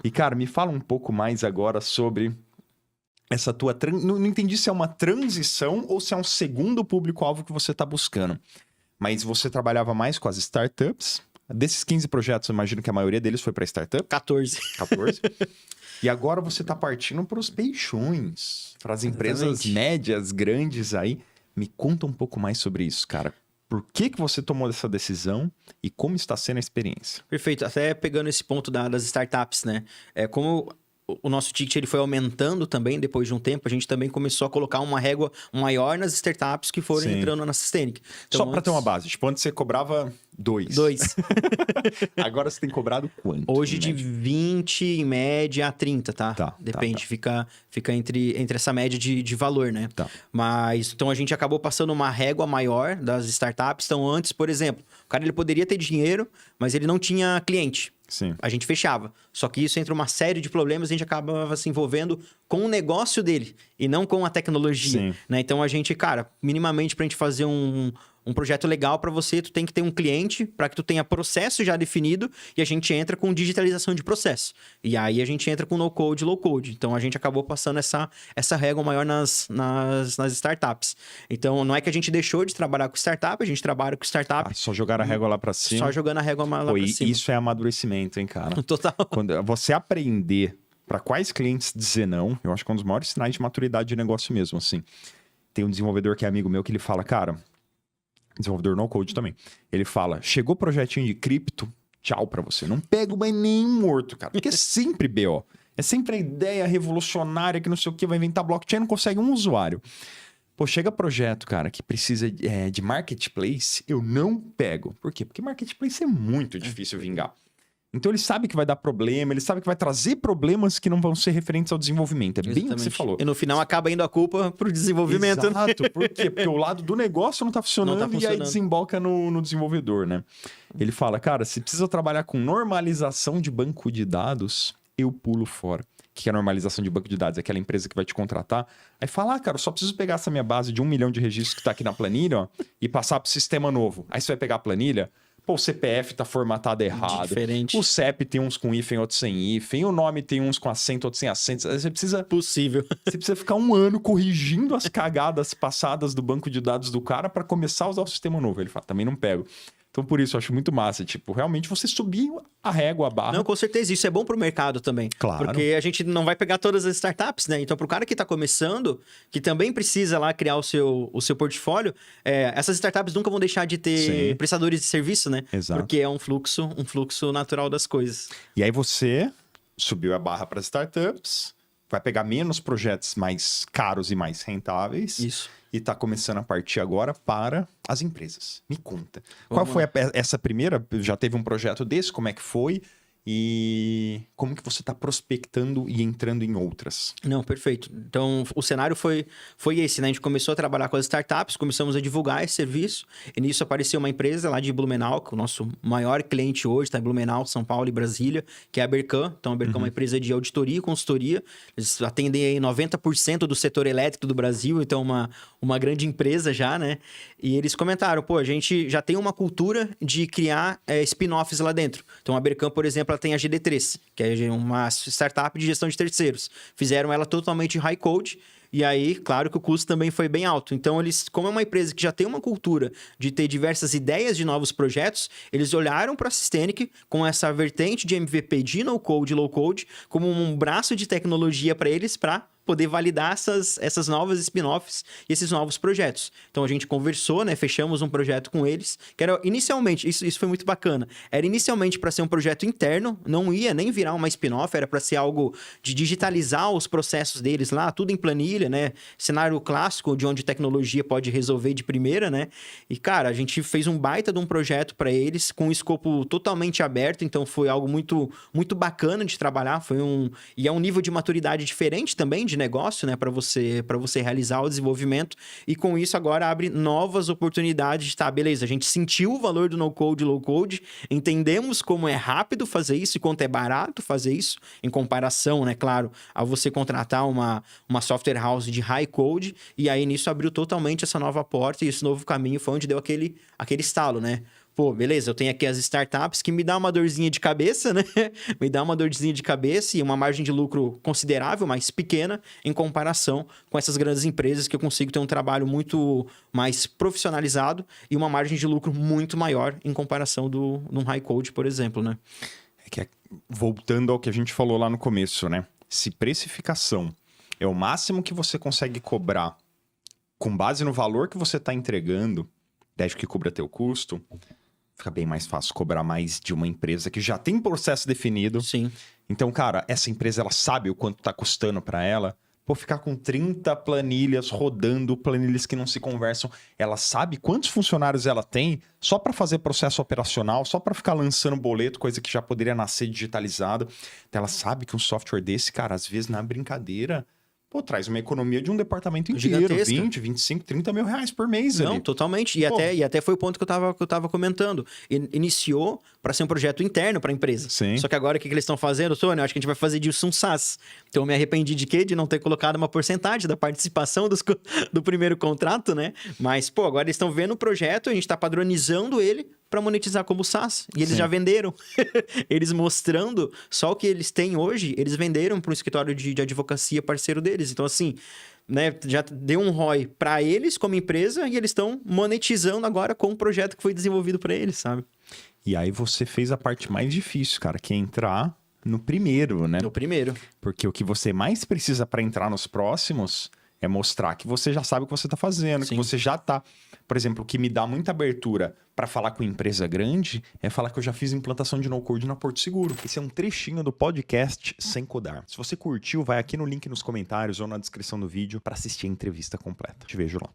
E, cara, me fala um pouco mais agora sobre essa tua... Não entendi se é uma transição ou se é um segundo público-alvo que você está buscando. Mas você trabalhava mais com as startups. Desses 15 projetos, eu imagino que a maioria deles foi para startup. 14. E agora você está partindo para os peixões, para as empresas médias, grandes aí. Me conta um pouco mais sobre isso, cara. Por que você tomou essa decisão e como está sendo a experiência? Perfeito. Até pegando esse ponto das startups, né? Como o nosso ticket ele foi aumentando também depois de um tempo, a gente também começou a colocar uma régua maior nas startups que foram entrando na Systenic. Então, só para ter uma base, tipo, antes você cobrava 2. Agora você tem cobrado quanto? Hoje de 20, em média, a 30, tá? Depende, fica entre essa média de valor, né? Mas, então a gente acabou passando uma régua maior das startups. Então antes, por exemplo, o cara ele poderia ter dinheiro, mas ele não tinha cliente. Sim. A gente fechava. Só que isso, entre uma série de problemas, a gente acabava se envolvendo com o negócio dele e não com a tecnologia. Né? Então, a gente, cara, minimamente pra gente fazer um projeto legal para você, tu tem que ter um cliente para que tu tenha processo já definido e a gente entra com digitalização de processo. E aí a gente entra com no-code, low-code. Então, a gente acabou passando essa régua maior nas startups. Então, não é que a gente deixou de trabalhar com startup, a gente trabalha com startup. Só jogar a régua lá para cima. Só jogando a régua lá para cima. Isso é amadurecimento, hein, cara? Total. Quando você aprender para quais clientes dizer não, eu acho que é um dos maiores sinais de maturidade de negócio mesmo, assim. Tem um desenvolvedor que é amigo meu que ele fala, cara... Desenvolvedor no-code também. Ele fala, chegou projetinho de cripto, tchau pra você. Não pego mais nem morto, cara. Porque é sempre BO. É sempre a ideia revolucionária que não sei o que vai inventar blockchain, não consegue um usuário. Pô, chega projeto, cara, que precisa de marketplace, eu não pego. Por quê? Porque marketplace é muito difícil vingar. Então ele sabe que vai dar problema, ele sabe que vai trazer problemas que não vão ser referentes ao desenvolvimento. É bem o que você falou. E no final acaba indo a culpa pro desenvolvimento. Exato. Por quê? Porque o lado do negócio não tá funcionando e aí desemboca no desenvolvedor, né? Ele fala, cara, se precisa trabalhar com normalização de banco de dados, eu pulo fora. O que é normalização de banco de dados? É aquela empresa que vai te contratar. Aí fala, cara, eu só preciso pegar essa minha base de 1 milhão de registros que tá aqui na planilha, ó, e passar pro sistema novo. Aí você vai pegar a planilha... Pô, o CPF tá formatado errado. Diferente. O CEP tem uns com hífen, outros sem hífen. O nome tem uns com acento, outros sem acento. Você precisa... Possível. Você precisa ficar 1 ano corrigindo as cagadas passadas do banco de dados do cara para começar a usar o sistema novo. Ele fala, também não pego. Então, por isso, eu acho muito massa. Tipo, realmente você subir a régua, a barra. Não, com certeza. Isso é bom pro mercado também. Claro. Porque a gente não vai pegar todas as startups, né? Então, pro cara que tá começando, que também precisa lá criar o seu portfólio, essas startups nunca vão deixar de ter prestadores de serviço, né? Exato. Porque é um fluxo natural das coisas. E aí você subiu a barra para startups, vai pegar menos projetos mais caros e mais rentáveis. Isso. E está começando a partir agora para as empresas. Me conta. Qual foi essa primeira? Já teve um projeto desse? Como é que foi? E como que você está prospectando e entrando em outras? Não, perfeito. Então, o cenário foi esse, né? A gente começou a trabalhar com as startups, começamos a divulgar esse serviço. E nisso apareceu uma empresa lá de Blumenau, que é o nosso maior cliente hoje, está em Blumenau, São Paulo e Brasília, que é a Berkan. Então, a Berkan é uma empresa de auditoria e consultoria. Eles atendem aí 90% do setor elétrico do Brasil, então uma grande empresa já, né? E eles comentaram, pô, a gente já tem uma cultura de criar spin-offs lá dentro. Então, a Berkan, por exemplo, ela tem a GD3, que é uma startup de gestão de terceiros. Fizeram ela totalmente high code, e aí, claro que o custo também foi bem alto. Então, eles, como é uma empresa que já tem uma cultura de ter diversas ideias de novos projetos, eles olharam para a Systenic com essa vertente de MVP de no-code e low-code como um braço de tecnologia para eles para poder validar essas novas spin-offs e esses novos projetos. Então, a gente conversou, né? Fechamos um projeto com eles, que era inicialmente, isso foi muito bacana, era inicialmente para ser um projeto interno, não ia nem virar uma spin-off, era para ser algo de digitalizar os processos deles lá, tudo em planilha, né? Cenário clássico de onde tecnologia pode resolver de primeira, né? E, cara, a gente fez um baita de um projeto para eles, com um escopo totalmente aberto, então foi algo muito, muito bacana de trabalhar, e é um nível de maturidade diferente também, de negócio, né, para você realizar o desenvolvimento, e com isso agora abre novas oportunidades de beleza, a gente sentiu o valor do no-code e low-code, entendemos como é rápido fazer isso e quanto é barato fazer isso, em comparação, né, claro, a você contratar uma software house de high code, e aí nisso abriu totalmente essa nova porta, e esse novo caminho foi onde deu aquele estalo, né? pô, beleza, eu tenho aqui as startups que me dá uma dorzinha de cabeça, né? Me dá uma dorzinha de cabeça e uma margem de lucro considerável, mas pequena, em comparação com essas grandes empresas que eu consigo ter um trabalho muito mais profissionalizado e uma margem de lucro muito maior em comparação de um high code, por exemplo, né? Voltando ao que a gente falou lá no começo, né? Se precificação é o máximo que você consegue cobrar com base no valor que você está entregando, desde que cubra teu custo, fica bem mais fácil cobrar mais de uma empresa que já tem processo definido. Sim. Então, cara, essa empresa, ela sabe o quanto tá custando para ela. Pô, ficar com 30 planilhas rodando, planilhas que não se conversam. Ela sabe quantos funcionários ela tem só para fazer processo operacional, só para ficar lançando boleto, coisa que já poderia nascer digitalizado. Então, ela sabe que um software desse, cara, às vezes na brincadeira, pô, traz uma economia de um departamento inteiro. Gigantesca. 20, 25, 30 mil reais por mês. Não, ali. totalmente. E até foi o ponto que eu tava comentando. Iniciou para ser um projeto interno para a empresa. Sim. Só que agora o que eles estão fazendo, Tony? Eu acho que a gente vai fazer disso um SaaS. Então eu me arrependi de quê? De não ter colocado uma porcentagem da participação do primeiro contrato, né? Mas, pô, agora eles estão vendo o projeto, a gente está padronizando ele para monetizar como SaaS. E eles Sim. já venderam. Eles mostrando só o que eles têm hoje, eles venderam para um escritório de advocacia parceiro deles. Então, assim, né, já deu um ROI para eles como empresa e eles estão monetizando agora com o projeto que foi desenvolvido para eles, sabe? E aí você fez a parte mais difícil, cara, que é entrar no primeiro, né? No primeiro. Porque o que você mais precisa para entrar nos próximos é mostrar que você já sabe o que você está fazendo, Sim. que você já está... Por exemplo, o que me dá muita abertura para falar com empresa grande é falar que eu já fiz implantação de no-code na Porto Seguro. Esse é um trechinho do podcast Sem Codar. Se você curtiu, vai aqui no link nos comentários ou na descrição do vídeo para assistir a entrevista completa. Te vejo lá.